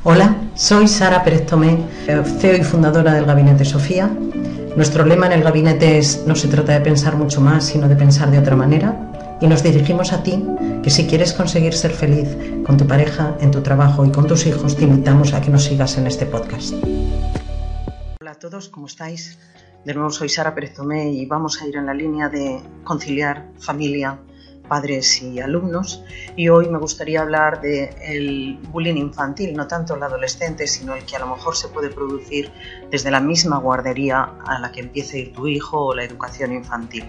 Hola, soy Sara Pérez Tomé, CEO y fundadora del Gabinete Sofía. Nuestro lema en el gabinete es: no se trata de pensar mucho más, sino de pensar de otra manera. Y nos dirigimos a ti, que si quieres conseguir ser feliz con tu pareja, en tu trabajo y con tus hijos, te invitamos a que nos sigas en este podcast. Hola a todos, ¿cómo estáis? De nuevo soy Sara Pérez Tomé y vamos a ir en la línea de conciliar familia, padres y alumnos, y hoy me gustaría hablar del bullying infantil, no tanto el adolescente, sino el que a lo mejor se puede producir desde la misma guardería a la que empiece a ir tu hijo o la educación infantil.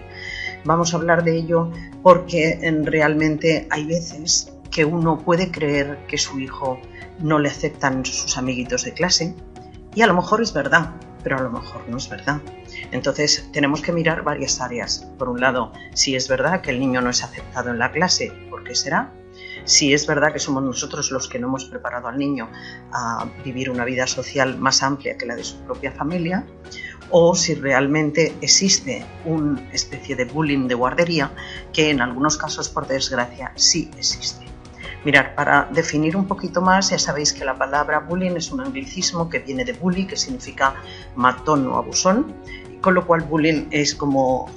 Vamos a hablar de ello porque realmente hay veces que uno puede creer que su hijo no le aceptan sus amiguitos de clase, y a lo mejor es verdad, pero a lo mejor no es verdad. Entonces tenemos que mirar varias áreas. Por un lado, si es verdad que el niño no es aceptado en la clase, ¿por qué será? Si es verdad que somos nosotros los que no hemos preparado al niño a vivir una vida social más amplia que la de su propia familia, o si realmente existe una especie de bullying de guardería, que en algunos casos, por desgracia, sí existe. Mirad, para definir un poquito más, ya sabéis que la palabra bullying es un anglicismo que viene de bully, que significa matón o abusón, con lo cual bullying es como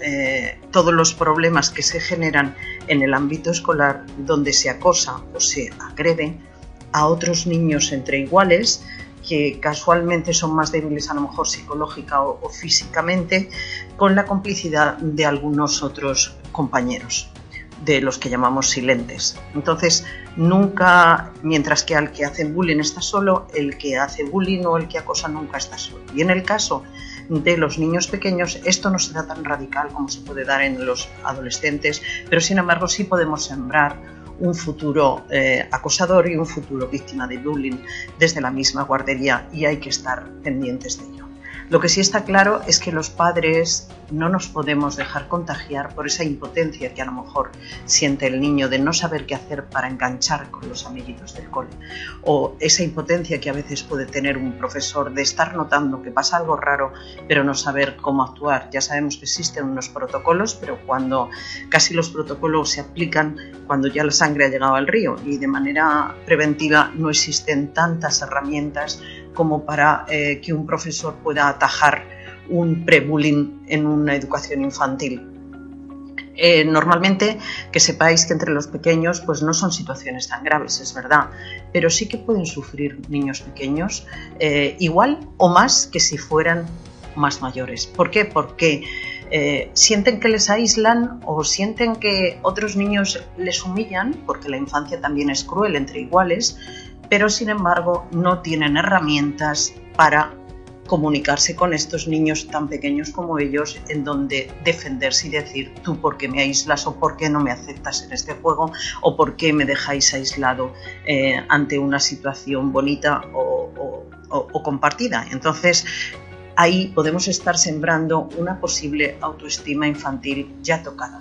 todos los problemas que se generan en el ámbito escolar, donde se acosa o se agrede a otros niños entre iguales, que casualmente son más débiles a lo mejor psicológica o físicamente, con la complicidad de algunos otros compañeros, de los que llamamos silentes. Entonces, nunca, mientras que al que hace bullying está solo, el que hace bullying o el que acosa nunca está solo. Y en el caso de los niños pequeños, esto no se da tan radical como se puede dar en los adolescentes, pero sin embargo sí podemos sembrar un futuro acosador y un futuro víctima de bullying desde la misma guardería, y hay que estar pendientes de ello. Lo que sí está claro es que los padres no nos podemos dejar contagiar por esa impotencia que a lo mejor siente el niño de no saber qué hacer para enganchar con los amiguitos del cole, o esa impotencia que a veces puede tener un profesor de estar notando que pasa algo raro pero no saber cómo actuar. Ya sabemos que existen unos protocolos, pero cuando casi los protocolos se aplican cuando ya la sangre ha llegado al río, y de manera preventiva no existen tantas herramientas como para que un profesor pueda atajar un pre-bullying en una educación infantil. Normalmente, que sepáis que entre los pequeños pues no son situaciones tan graves, es verdad, pero sí que pueden sufrir niños pequeños igual o más que si fueran más mayores. ¿Por qué? Porque sienten que les aíslan o sienten que otros niños les humillan, porque la infancia también es cruel entre iguales, pero sin embargo no tienen herramientas para comunicarse con estos niños tan pequeños como ellos, en donde defenderse y decir: tú por qué me aíslas, o por qué no me aceptas en este juego, o por qué me dejáis aislado ante una situación bonita o compartida. Entonces ahí podemos estar sembrando una posible autoestima infantil ya tocada,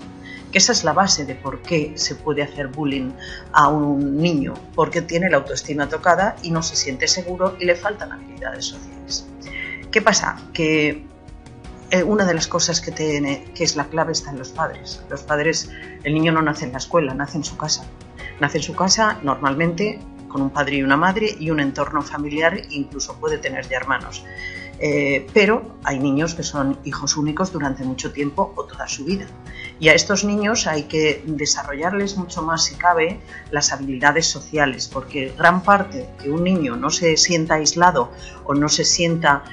que esa es la base de por qué se puede hacer bullying a un niño, porque tiene la autoestima tocada y no se siente seguro y le faltan habilidades sociales. ¿Qué pasa? Que una de las cosas que es la clave está en los padres. Los padres, el niño no nace en la escuela, nace en su casa. Nace en su casa normalmente con un padre y una madre y un entorno familiar, incluso puede tener ya hermanos. Pero hay niños que son hijos únicos durante mucho tiempo o toda su vida, y a estos niños hay que desarrollarles mucho más, si cabe, las habilidades sociales, porque gran parte que un niño no se sienta aislado o no se sienta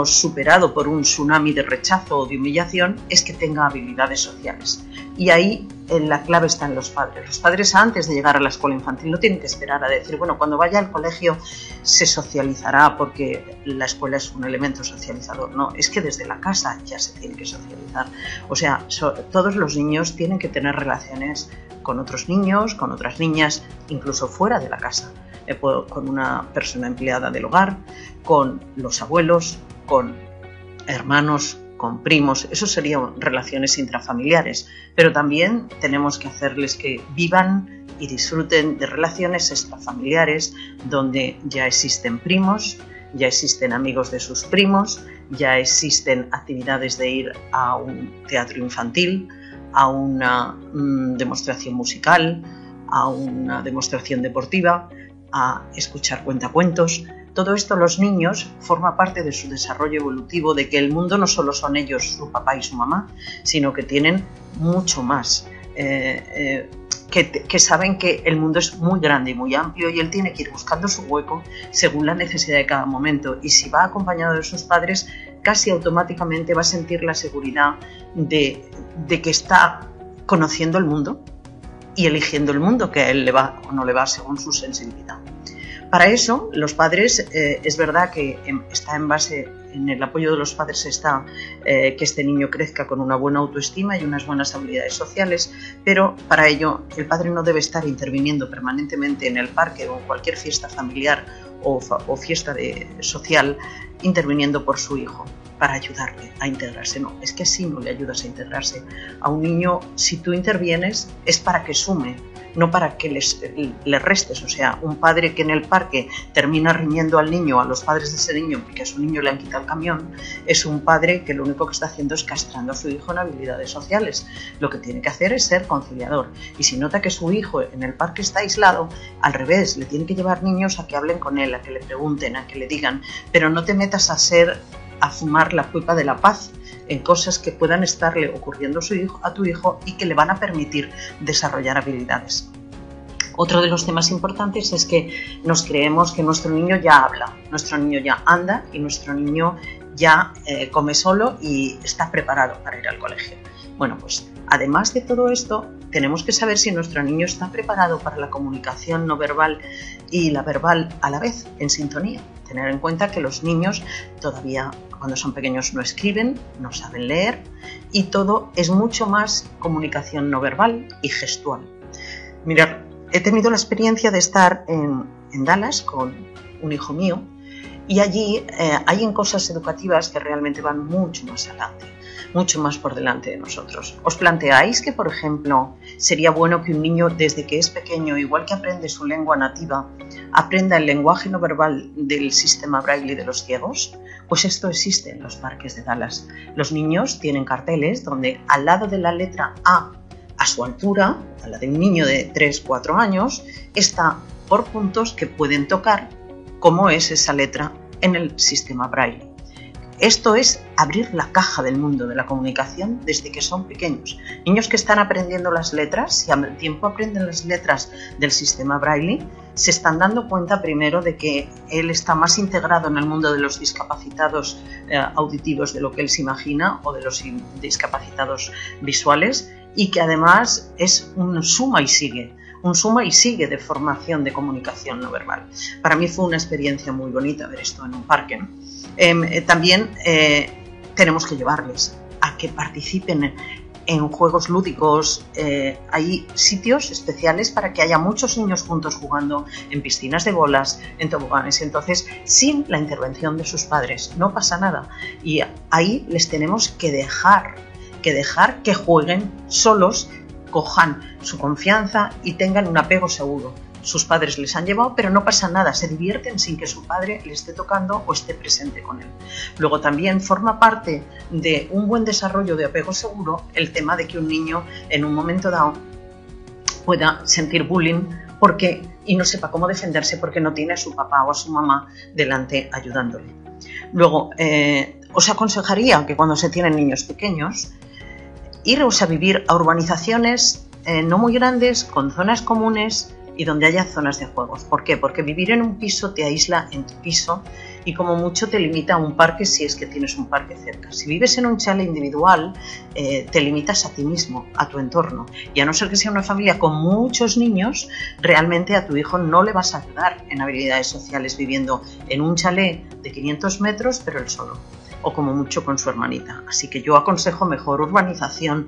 superado por un tsunami de rechazo o de humillación es que tenga habilidades sociales. Y ahí la clave está en los padres. Los padres, antes de llegar a la escuela infantil, no tienen que esperar a decir: bueno, cuando vaya al colegio se socializará porque la escuela es un elemento socializador. No, es que desde la casa ya se tiene que socializar. O sea, todos los niños tienen que tener relaciones con otros niños, con otras niñas, incluso fuera de la casa, con una persona empleada del hogar, con los abuelos, con hermanos, con primos. Eso serían relaciones intrafamiliares, pero también tenemos que hacerles que vivan y disfruten de relaciones extrafamiliares, donde ya existen primos, ya existen amigos de sus primos, ya existen actividades de ir a un teatro infantil, a una demostración musical, a una demostración deportiva, a escuchar cuentacuentos. Todo esto los niños forma parte de su desarrollo evolutivo, de que el mundo no solo son ellos, su papá y su mamá, sino que tienen mucho más, que saben que el mundo es muy grande y muy amplio y él tiene que ir buscando su hueco según la necesidad de cada momento. Y si va acompañado de sus padres, casi automáticamente va a sentir la seguridad de que está conociendo el mundo y eligiendo el mundo que a él le va o no le va según su sensibilidad. Para eso, los padres, es verdad que está en base, en el apoyo de los padres está que este niño crezca con una buena autoestima y unas buenas habilidades sociales, pero para ello el padre no debe estar interviniendo permanentemente en el parque o en cualquier fiesta familiar o fiesta social, interviniendo por su hijo para ayudarle a integrarse. No, es que así no le ayudas a integrarse. A un niño, si tú intervienes, es para que sume, no para que le restes. O sea, un padre que en el parque termina riñendo al niño, a los padres de ese niño, porque a su niño le han quitado el camión, es un padre que lo único que está haciendo es castrando a su hijo en habilidades sociales. Lo que tiene que hacer es ser conciliador. Y si nota que su hijo en el parque está aislado, al revés, le tiene que llevar niños a que hablen con él, a que le pregunten, a que le digan, pero no te metas a fumar la pipa de la paz en cosas que puedan estarle ocurriendo a tu hijo y que le van a permitir desarrollar habilidades. Otro de los temas importantes es que nos creemos que nuestro niño ya habla, nuestro niño ya anda y nuestro niño ya come solo y está preparado para ir al colegio. Bueno, pues además de todo esto, tenemos que saber si nuestro niño está preparado para la comunicación no verbal y la verbal a la vez, en sintonía. Tener en cuenta que los niños todavía, cuando son pequeños, no escriben, no saben leer y todo es mucho más comunicación no verbal y gestual. Mirad, he tenido la experiencia de estar en Dallas con un hijo mío y allí hay en cosas educativas que realmente van mucho más adelante, mucho más por delante de nosotros. ¿Os planteáis que, por ejemplo, sería bueno que un niño desde que es pequeño, igual que aprende su lengua nativa, aprenda el lenguaje no verbal del sistema Braille de los ciegos? Pues esto existe en los parques de Dallas. Los niños tienen carteles donde al lado de la letra A su altura, a la de un niño de 3-4 años, está por puntos que pueden tocar cómo es esa letra en el sistema Braille. Esto es abrir la caja del mundo de la comunicación desde que son pequeños. Niños que están aprendiendo las letras, si al tiempo aprenden las letras del sistema Braille, se están dando cuenta primero de que él está más integrado en el mundo de los discapacitados auditivos de lo que él se imagina, o de los discapacitados visuales, y que además es un suma y sigue de formación de comunicación no verbal. Para mí fue una experiencia muy bonita ver esto en un parque, ¿no? También tenemos que llevarles a que participen en juegos lúdicos. Hay sitios especiales para que haya muchos niños juntos jugando en piscinas de bolas, en toboganes. Entonces, sin la intervención de sus padres no pasa nada, y ahí les tenemos que dejar que jueguen solos, cojan su confianza y tengan un apego seguro. Sus padres les han llevado, pero no pasa nada, se divierten sin que su padre le esté tocando o esté presente con él. Luego también forma parte de un buen desarrollo de apego seguro el tema de que un niño en un momento dado pueda sentir bullying y no sepa cómo defenderse porque no tiene a su papá o a su mamá delante ayudándole. Luego, os aconsejaría que cuando se tienen niños pequeños, iros a vivir a urbanizaciones no muy grandes, con zonas comunes y donde haya zonas de juegos. ¿Por qué? Porque vivir en un piso te aísla en tu piso y como mucho te limita a un parque si es que tienes un parque cerca. Si vives en un chalet individual, te limitas a ti mismo, a tu entorno. Y a no ser que sea una familia con muchos niños, realmente a tu hijo no le vas a ayudar en habilidades sociales viviendo en un chalet de 500 metros, pero él solo, o como mucho con su hermanita. Así que yo aconsejo mejor urbanización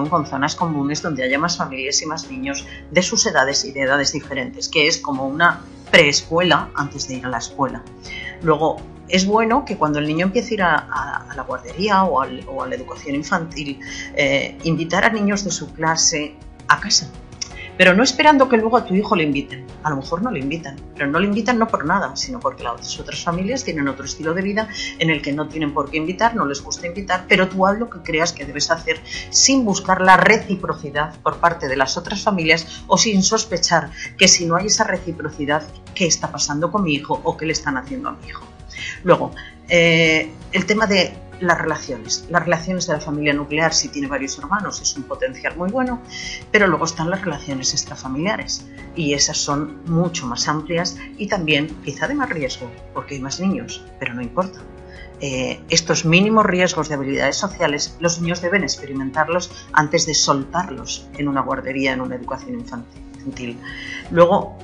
con zonas comunes donde haya más familias y más niños de sus edades y de edades diferentes, que es como una preescuela antes de ir a la escuela. Luego, es bueno que cuando el niño empiece a ir a la guardería o a la educación infantil, invitar a niños de su clase a casa. pero no esperando que luego a tu hijo le inviten. A lo mejor no le invitan, pero no le invitan no por nada, sino porque las otras familias tienen otro estilo de vida en el que no tienen por qué invitar, no les gusta invitar, pero tú haz lo que creas que debes hacer sin buscar la reciprocidad por parte de las otras familias o sin sospechar que si no hay esa reciprocidad, ¿qué está pasando con mi hijo o qué le están haciendo a mi hijo? Luego, el tema de las relaciones de la familia nuclear, si tiene varios hermanos, es un potencial muy bueno, pero luego están las relaciones extrafamiliares y esas son mucho más amplias y también quizá de más riesgo, porque hay más niños, pero no importa. Estos mínimos riesgos de habilidades sociales los niños deben experimentarlos antes de soltarlos en una guardería, en una educación infantil. Luego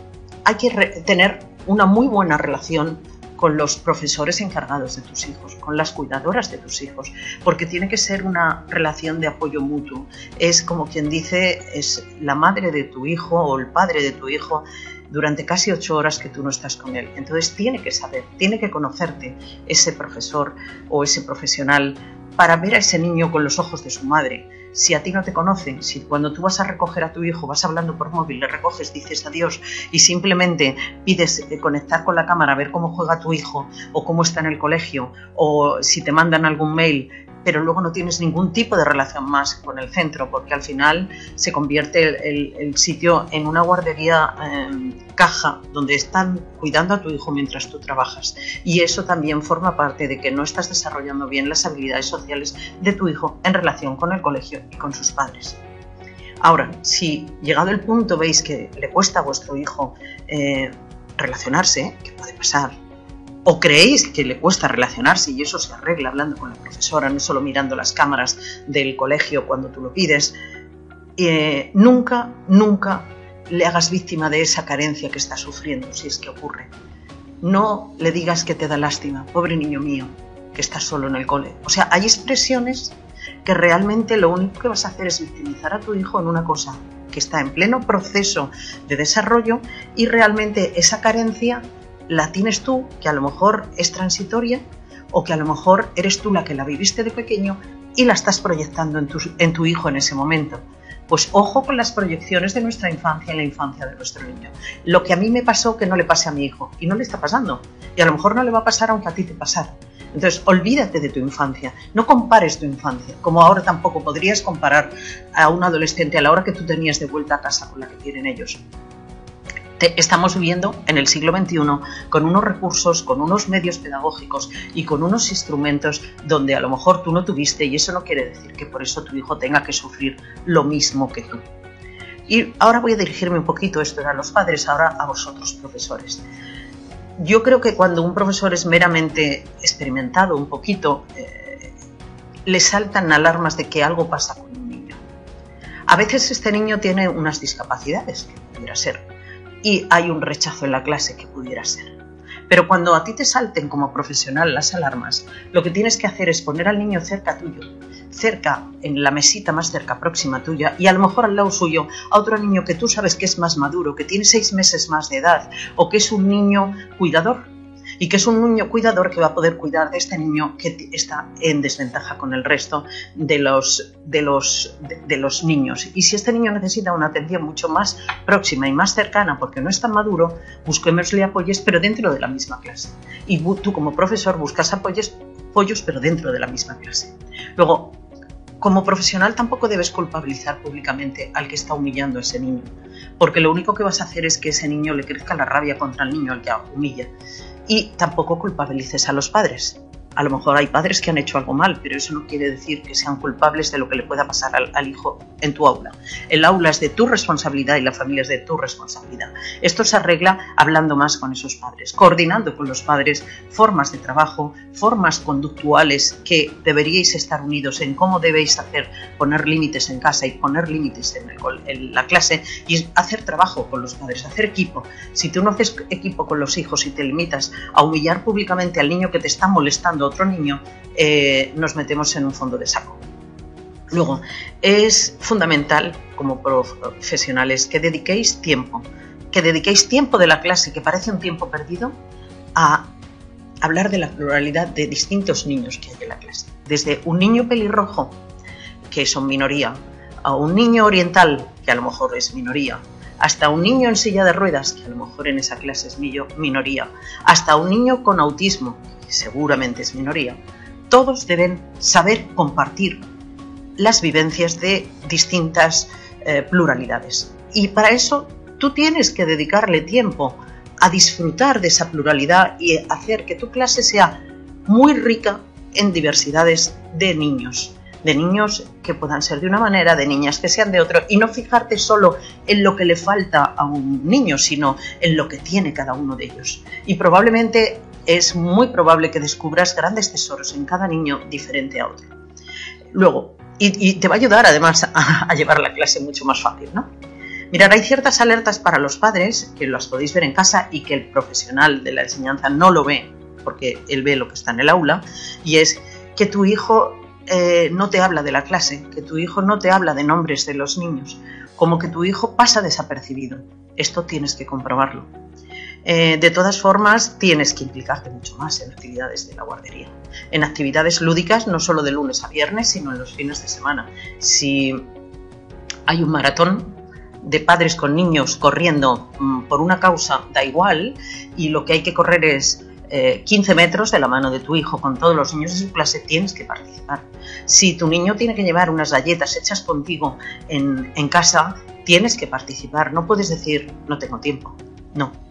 hay que tener una muy buena relación con los profesores encargados de tus hijos, con las cuidadoras de tus hijos, porque tiene que ser una relación de apoyo mutuo. Es como quien dice, es la madre de tu hijo o el padre de tu hijo durante casi 8 horas que tú no estás con él. Entonces tiene que saber, tiene que conocerte ese profesor o ese profesional para ver a ese niño con los ojos de su madre. Si a ti no te conocen, si cuando tú vas a recoger a tu hijo vas hablando por móvil, le recoges, dices adiós y simplemente pides conectar con la cámara, ver cómo juega tu hijo o cómo está en el colegio o si te mandan algún mail, pero luego no tienes ningún tipo de relación más con el centro, porque al final se convierte el sitio en una guardería caja donde están cuidando a tu hijo mientras tú trabajas, y eso también forma parte de que no estás desarrollando bien las habilidades sociales de tu hijo en relación con el colegio y con sus padres. Ahora, si llegado el punto veis que le cuesta a vuestro hijo relacionarse, que puede pasar, o creéis que le cuesta relacionarse y eso se arregla hablando con la profesora, no solo mirando las cámaras del colegio cuando tú lo pides, nunca le hagas víctima de esa carencia que está sufriendo, si es que ocurre. No le digas que te da lástima, pobre niño mío, que estás solo en el cole. O sea, hay expresiones que realmente lo único que vas a hacer es victimizar a tu hijo en una cosa que está en pleno proceso de desarrollo y realmente esa carencia la tienes tú, que a lo mejor es transitoria o que a lo mejor eres tú la que la viviste de pequeño y la estás proyectando en tu hijo en ese momento. Pues ojo con las proyecciones de nuestra infancia en la infancia de nuestro niño. Lo que a mí me pasó que no le pase a mi hijo y no le está pasando y a lo mejor no le va a pasar aunque a ti te pasara. Entonces olvídate de tu infancia, no compares tu infancia, como ahora tampoco podrías comparar a un adolescente a la hora que tú tenías de vuelta a casa con la que tienen ellos. Estamos viviendo en el siglo XXI con unos recursos, con unos medios pedagógicos y con unos instrumentos donde a lo mejor tú no tuviste, y eso no quiere decir que por eso tu hijo tenga que sufrir lo mismo que tú. Y ahora voy a dirigirme un poquito, esto era a los padres, ahora a vosotros profesores. Yo creo que cuando un profesor es meramente experimentado un poquito, le saltan alarmas de que algo pasa con un niño. A veces este niño tiene unas discapacidades, que pudiera ser, y hay un rechazo en la clase que pudiera ser. Pero cuando a ti te salten como profesional las alarmas, lo que tienes que hacer es poner al niño cerca tuyo, cerca, en la mesita más cerca, próxima tuya, y a lo mejor al lado suyo a otro niño que tú sabes que es más maduro, que tiene 6 meses más de edad, o que es un niño cuidador, y que es un niño cuidador que va a poder cuidar de este niño que está en desventaja con el resto de los niños. Y si este niño necesita una atención mucho más próxima y más cercana porque no es tan maduro, busquémosle apoyos pero dentro de la misma clase. Y tú como profesor buscas apoyos pero dentro de la misma clase. Luego, como profesional tampoco debes culpabilizar públicamente al que está humillando a ese niño, porque lo único que vas a hacer es que ese niño le crezca la rabia contra el niño al que humilla. Y tampoco culpabilices a los padres. A lo mejor hay padres que han hecho algo mal, pero eso no quiere decir que sean culpables de lo que le pueda pasar al hijo en tu aula. El aula es de tu responsabilidad y la familia es de tu responsabilidad. Esto se arregla hablando más con esos padres, coordinando con los padres formas de trabajo, formas conductuales que deberíais estar unidos en cómo debéis hacer, poner límites en casa y poner límites en la clase y hacer trabajo con los padres, hacer equipo. Si tú no haces equipo con los hijos y te limitas a humillar públicamente al niño que te está molestando otro niño, nos metemos en un fondo de saco. Luego, es fundamental como profesionales que dediquéis tiempo de la clase, que parece un tiempo perdido, a hablar de la pluralidad de distintos niños que hay en la clase. Desde un niño pelirrojo, que son minoría, a un niño oriental, que a lo mejor es minoría, hasta un niño en silla de ruedas, que a lo mejor en esa clase es minoría, hasta un niño con autismo, que seguramente es minoría, todos deben saber compartir las vivencias de distintas pluralidades. Y para eso tú tienes que dedicarle tiempo a disfrutar de esa pluralidad y hacer que tu clase sea muy rica en diversidades de niños que puedan ser de una manera, de niñas que sean de otra, y no fijarte solo en lo que le falta a un niño, sino en lo que tiene cada uno de ellos. Y probablemente es muy probable que descubras grandes tesoros en cada niño diferente a otro. Luego, y te va a ayudar además a llevar la clase mucho más fácil, ¿no? Mirad, hay ciertas alertas para los padres que las podéis ver en casa y que el profesional de la enseñanza no lo ve, porque él ve lo que está en el aula, y es que tu hijo no te habla de la clase, que tu hijo no te habla de nombres de los niños, como que tu hijo pasa desapercibido. Esto tienes que comprobarlo. De todas formas, tienes que implicarte mucho más en actividades de la guardería, en actividades lúdicas, no solo de lunes a viernes, sino en los fines de semana. Si hay un maratón de padres con niños corriendo por una causa, da igual, y lo que hay que correr es 15 metros de la mano de tu hijo con todos los niños de su clase, tienes que participar. Si tu niño tiene que llevar unas galletas hechas contigo en casa, tienes que participar. No puedes decir, no tengo tiempo.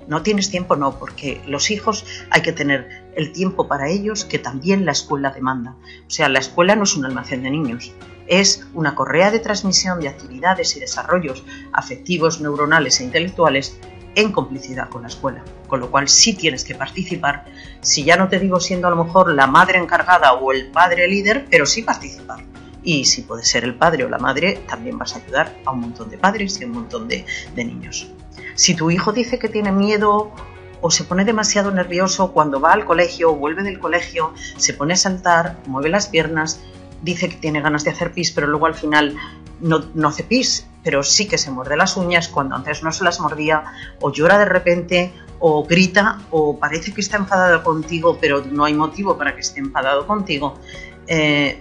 No tienes tiempo, no, porque los hijos hay que tener el tiempo para ellos que también la escuela demanda. O sea, la escuela no es un almacén de niños, es una correa de transmisión de actividades y desarrollos afectivos, neuronales e intelectuales en complicidad con la escuela. Con lo cual sí tienes que participar, si ya no te digo siendo a lo mejor la madre encargada o el padre líder, pero sí participar. Y si puede ser el padre o la madre, también vas a ayudar a un montón de padres y a un montón de niños. Si tu hijo dice que tiene miedo o se pone demasiado nervioso cuando va al colegio o vuelve del colegio, se pone a saltar, mueve las piernas, dice que tiene ganas de hacer pis, pero luego al final no hace pis, pero sí que se muerde las uñas cuando antes no se las mordía, o llora de repente, o grita, o parece que está enfadado contigo, pero no hay motivo para que esté enfadado contigo,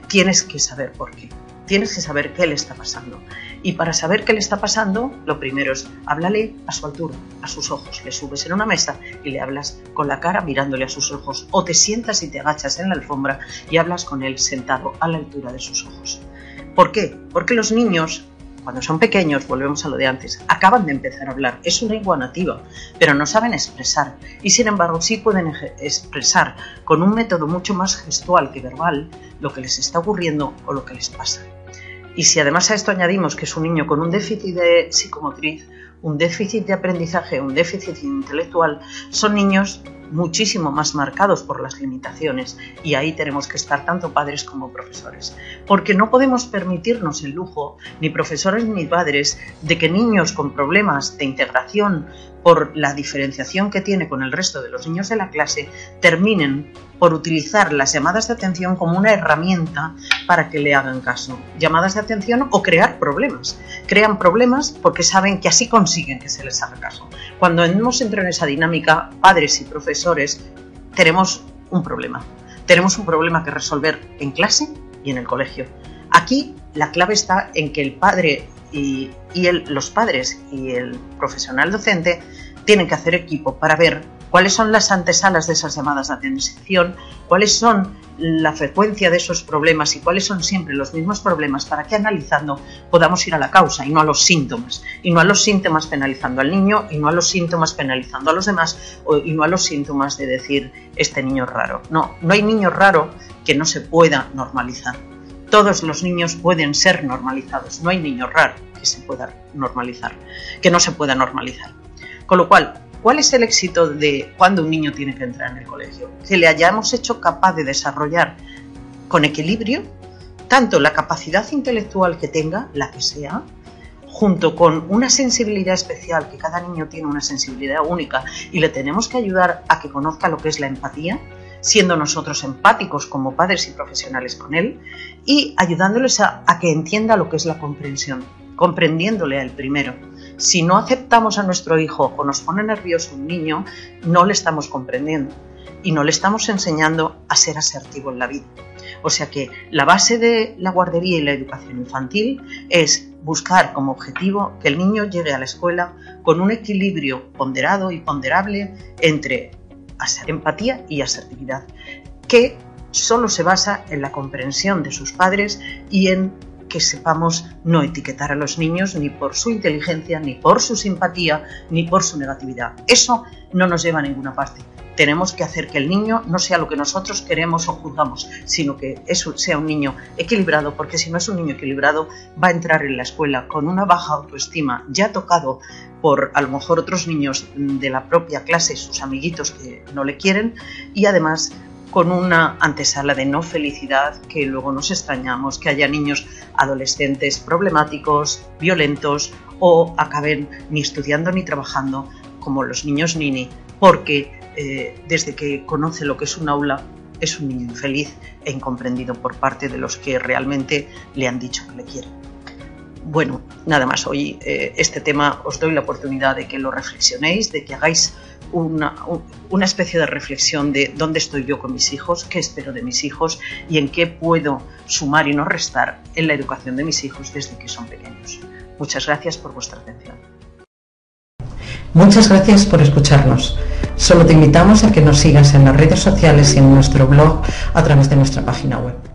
tienes que saber por qué. Tienes que saber qué le está pasando. Y para saber qué le está pasando, lo primero es háblale a su altura, a sus ojos. Le subes en una mesa y le hablas con la cara mirándole a sus ojos. O te sientas y te agachas en la alfombra y hablas con él sentado a la altura de sus ojos. ¿Por qué? Porque los niños, cuando son pequeños, volvemos a lo de antes, acaban de empezar a hablar. Es una lengua nativa, pero no saben expresar. Y sin embargo sí pueden expresar con un método mucho más gestual que verbal lo que les está ocurriendo o lo que les pasa. Y si además a esto añadimos que es un niño con un déficit de psicomotriz, un déficit de aprendizaje, un déficit intelectual, son niños muchísimo más marcados por las limitaciones, y ahí tenemos que estar tanto padres como profesores, porque no podemos permitirnos el lujo, ni profesores ni padres, de que niños con problemas de integración por la diferenciación que tiene con el resto de los niños de la clase terminen por utilizar las llamadas de atención como una herramienta para que le hagan caso. Llamadas de atención o crear problemas. Crean problemas porque saben que así consiguen que se les haga caso. Cuando hemos entrado en esa dinámica, padres y profesores, tenemos un problema. Tenemos un problema que resolver en clase y en el colegio. Aquí la clave está en que el padre los padres y el profesional docente tienen que hacer equipo para ver cuáles son las antesalas de esas llamadas de atención, cuáles son la frecuencia de esos problemas y cuáles son siempre los mismos problemas, para que analizando podamos ir a la causa y no a los síntomas, y no a los síntomas penalizando al niño, y no a los síntomas penalizando a los demás, y no a los síntomas de decir este niño es raro. No hay niño raro que no se pueda normalizar. Todos los niños pueden ser normalizados. No hay niño raro que se pueda normalizar, que no se pueda normalizar. Con lo cual, ¿cuál es el éxito de cuando un niño tiene que entrar en el colegio? Que le hayamos hecho capaz de desarrollar con equilibrio tanto la capacidad intelectual que tenga, la que sea, junto con una sensibilidad especial, que cada niño tiene una sensibilidad única y le tenemos que ayudar a que conozca lo que es la empatía, siendo nosotros empáticos como padres y profesionales con él, y ayudándoles a que entienda lo que es la comprensión, comprendiéndole al primero. Si no aceptamos a nuestro hijo o nos pone nervioso un niño, no le estamos comprendiendo y no le estamos enseñando a ser asertivo en la vida. O sea que la base de la guardería y la educación infantil es buscar como objetivo que el niño llegue a la escuela con un equilibrio ponderado y ponderable entre empatía y asertividad, que solo se basa en la comprensión de sus padres y en que sepamos no etiquetar a los niños ni por su inteligencia, ni por su simpatía, ni por su negatividad. Eso no nos lleva a ninguna parte. Tenemos que hacer que el niño no sea lo que nosotros queremos o juzgamos, sino que eso sea un niño equilibrado, porque si no es un niño equilibrado va a entrar en la escuela con una baja autoestima, ya tocado por a lo mejor otros niños de la propia clase, sus amiguitos que no le quieren, y además con una antesala de no felicidad, que luego nos extrañamos que haya niños adolescentes problemáticos, violentos, o acaben ni estudiando ni trabajando como los niños nini, porque desde que conoce lo que es un aula es un niño infeliz e incomprendido por parte de los que realmente le han dicho que le quieren. Bueno, nada más hoy. Este tema os doy la oportunidad de que lo reflexionéis, de que hagáis una especie de reflexión de dónde estoy yo con mis hijos, qué espero de mis hijos y en qué puedo sumar y no restar en la educación de mis hijos desde que son pequeños. Muchas gracias por vuestra atención. Muchas gracias por escucharnos. Solo te invitamos a que nos sigas en las redes sociales y en nuestro blog a través de nuestra página web.